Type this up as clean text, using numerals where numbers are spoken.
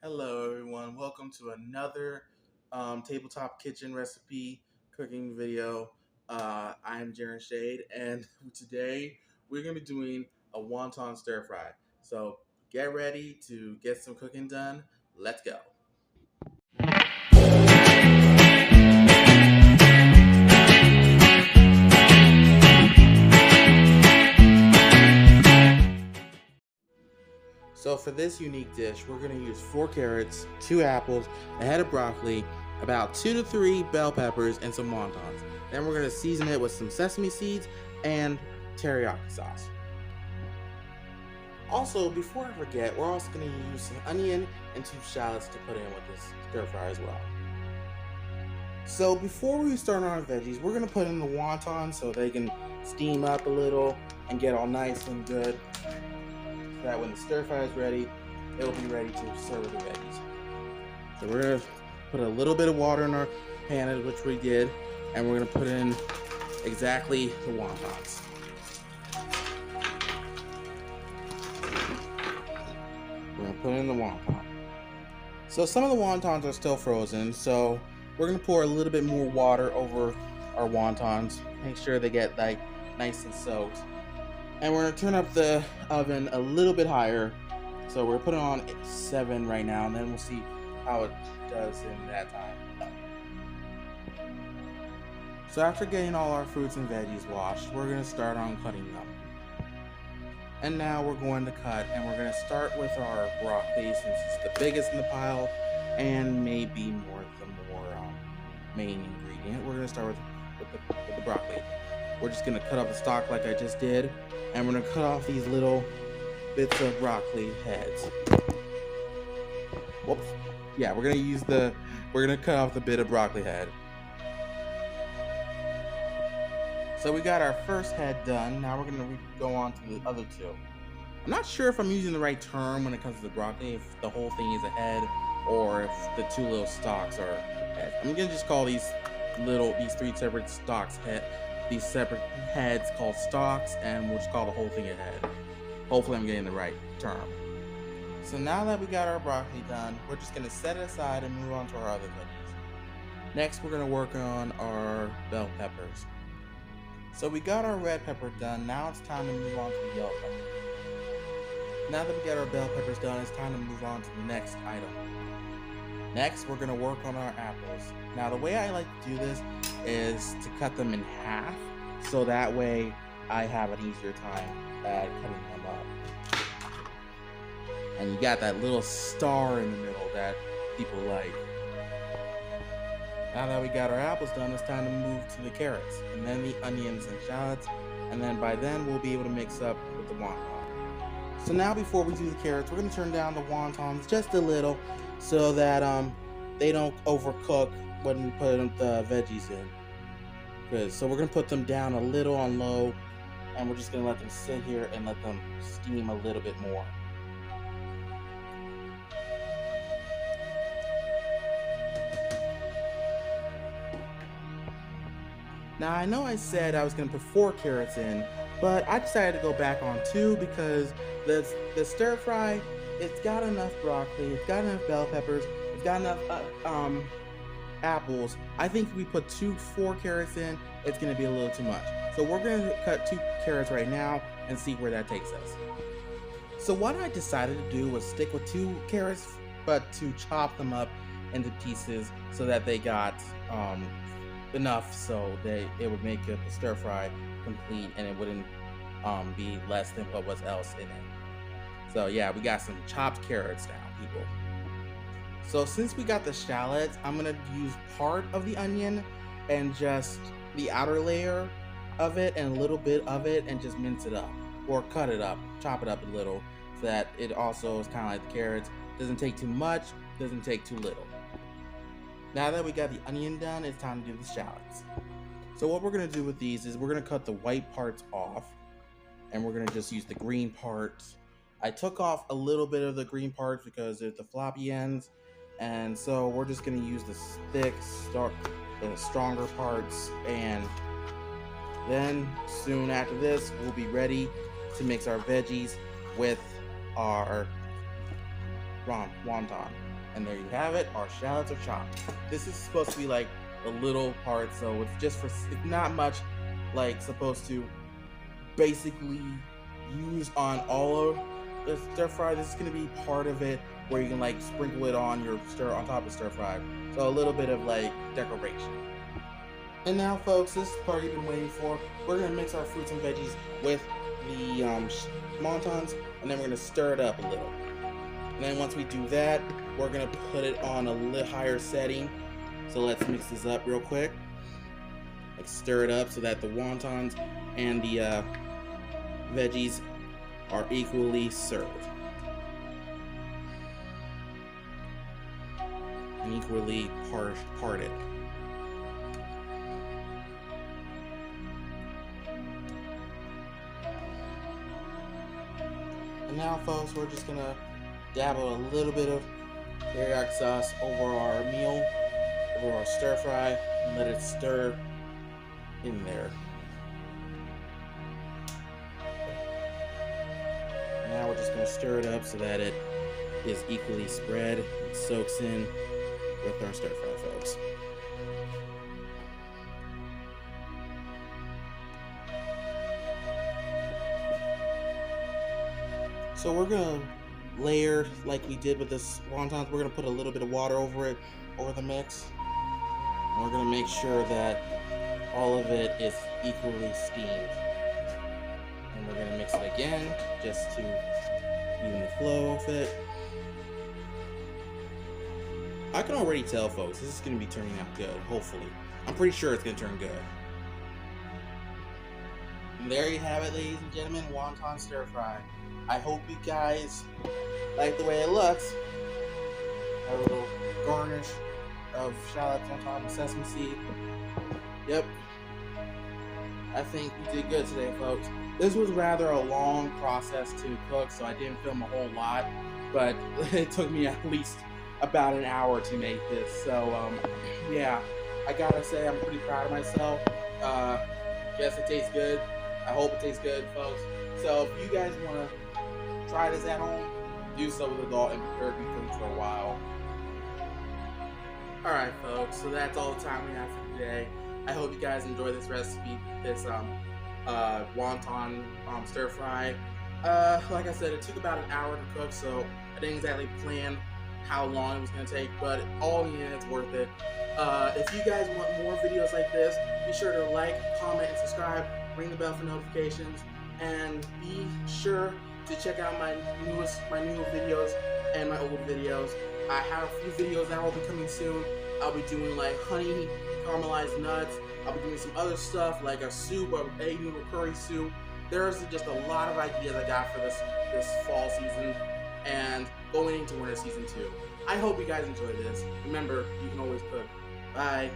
Hello, everyone. Welcome to another tabletop kitchen recipe cooking video. I'm Jaren Shade, and today we're going to be doing a wonton stir fry. So get ready to get some cooking done. Let's go. So for this unique dish, we're going to use 4 carrots, 2 apples, a head of broccoli, about 2 to 3 bell peppers, and some wontons. Then we're going to season it with some sesame seeds and teriyaki sauce. Also, before I forget, we're also going to use some onion and 2 shallots to put in with this stir fry as well. So before we start on our veggies, we're going to put in the wontons so they can steam up a little and get all nice and good. So that when the stir fry is ready, it'll be ready to serve the veggies. So we're going to put a little bit of water in our pan, which we did, and we're going to put in exactly the wontons. We're going to put in the wonton. So some of the wontons are still frozen, so we're going to pour a little bit more water over our wontons. Make sure they get like nice and soaked. And we're going to turn up the oven a little bit higher. So we're putting on 7 right now, and then we'll see how it does in that time. So after getting all our fruits and veggies washed, we're going to start on cutting them. And now we're going to cut, and we're going to start with our broccoli since it's the biggest in the pile and maybe the more main ingredient. We're going to start with the broccoli. We're just going to cut off the stalk like I just did, and we're going to cut off these little bits of broccoli heads. Whoops. Yeah, we're going to cut off the bit of broccoli head. So we got our first head done. Now we're going to go on to the other 2. I'm not sure if I'm using the right term when it comes to the broccoli, if the whole thing is a head or if the 2 little stalks are heads. I'm going to just call these 3 separate stalks these separate heads called stalks, and we'll just call the whole thing a head. Hopefully I'm getting the right term. So now that we got our broccoli done, we're just going to set it aside and move on to our other veggies. Next, we're going to work on our bell peppers. So we got our red pepper done. Now it's time to move on to the yellow pepper. Now that we got our bell peppers done, it's time to move on to the next item. Next, we're going to work on our apples. Now, the way I like to do this is to cut them in half, so that way I have an easier time at cutting them up. And you got that little star in the middle that people like. Now that we got our apples done, it's time to move to the carrots, and then the onions and shallots, and then by then we'll be able to mix up with the wonton. So now before we do the carrots, we're going to turn down the wontons just a little so that they don't overcook when we put the veggies in. So we're going to put them down a little on low, and we're just going to let them sit here and let them steam a little bit more. Now I know I said I was going to put 4 carrots in, but I decided to go back on 2 because the stir fry, it's got enough broccoli, it's got enough bell peppers, it's got enough apples. I think if we put 4 carrots in, it's going to be a little too much. So we're going to cut 2 carrots right now and see where that takes us. So what I decided to do was stick with 2 carrots, but to chop them up into pieces so that they got enough so that it would make the stir fry complete and it wouldn't be less than what was else in it. So yeah, we got some chopped carrots now, people. So since we got the shallots, I'm gonna use part of the onion and just the outer layer of it and a little bit of it and just mince it up or cut it up, chop it up a little so that it also is kind of like the carrots. Doesn't take too much, doesn't take too little. Now that we got the onion done, it's time to do the shallots. So what we're going to do with these is we're going to cut the white parts off, and we're going to just use the green parts. I took off a little bit of the green parts because they're the floppy ends, and so we're just going to use the thick, the stronger parts, and then soon after this, we'll be ready to mix our veggies with our wonton. And there you have it, our shallots are chopped. This is supposed to be like the little part, so it's just for, it's not much like supposed to basically use on all of the stir fry. This is gonna be part of it where you can like sprinkle it on your on top of stir fry. So a little bit of like decoration. And now folks, this is the part you've been waiting for. We're gonna mix our fruits and veggies with the wontons, and then we're gonna stir it up a little. And then once we do that, we're gonna put it on a little higher setting. So let's mix this up real quick. Like stir it up so that the wontons and the veggies are equally served and equally parted. And now folks, we're just gonna dabble a little bit of teriyaki sauce over our meal, over our stir fry, and let it stir in there. Now we're just going to stir it up so that it is equally spread and soaks in with our stir fry, folks. So we're going to layer like we did with this wontons. We're going to put a little bit of water over it, over the mix. And we're going to make sure that all of it is equally steamed. And we're going to mix it again just to even the flow of it. I can already tell, folks, this is going to be turning out good, hopefully. I'm pretty sure it's going to turn good. And there you have it, ladies and gentlemen, wonton stir fry. I hope you guys like the way it looks. A little garnish of shallots on top of sesame seed. Yep. I think we did good today, folks. This was rather a long process to cook, so I didn't film a whole lot, but it took me at least about an hour to make this. So, yeah, I gotta say I'm pretty proud of myself. Guess it tastes good. I hope it tastes good, folks. So if you guys want to try this at home, do so with adult and prepare to be cooked for a while. Alright, folks, so that's all the time we have for today. I hope you guys enjoy this recipe, this wonton stir fry. Like I said, it took about an hour to cook, so I didn't exactly plan how long it was going to take, but all in the end, it's worth it. If you guys want more videos like this, be sure to like, comment, and subscribe, ring the bell for notifications, and be sure to check out my newer videos and my old videos. I have a few videos that will be coming soon. I'll be doing like honey caramelized nuts. I'll be doing some other stuff like a soup, or egg noodle curry soup. There's just a lot of ideas I got for this fall season and going into winter season too. I hope you guys enjoy this. Remember, you can always cook. Bye.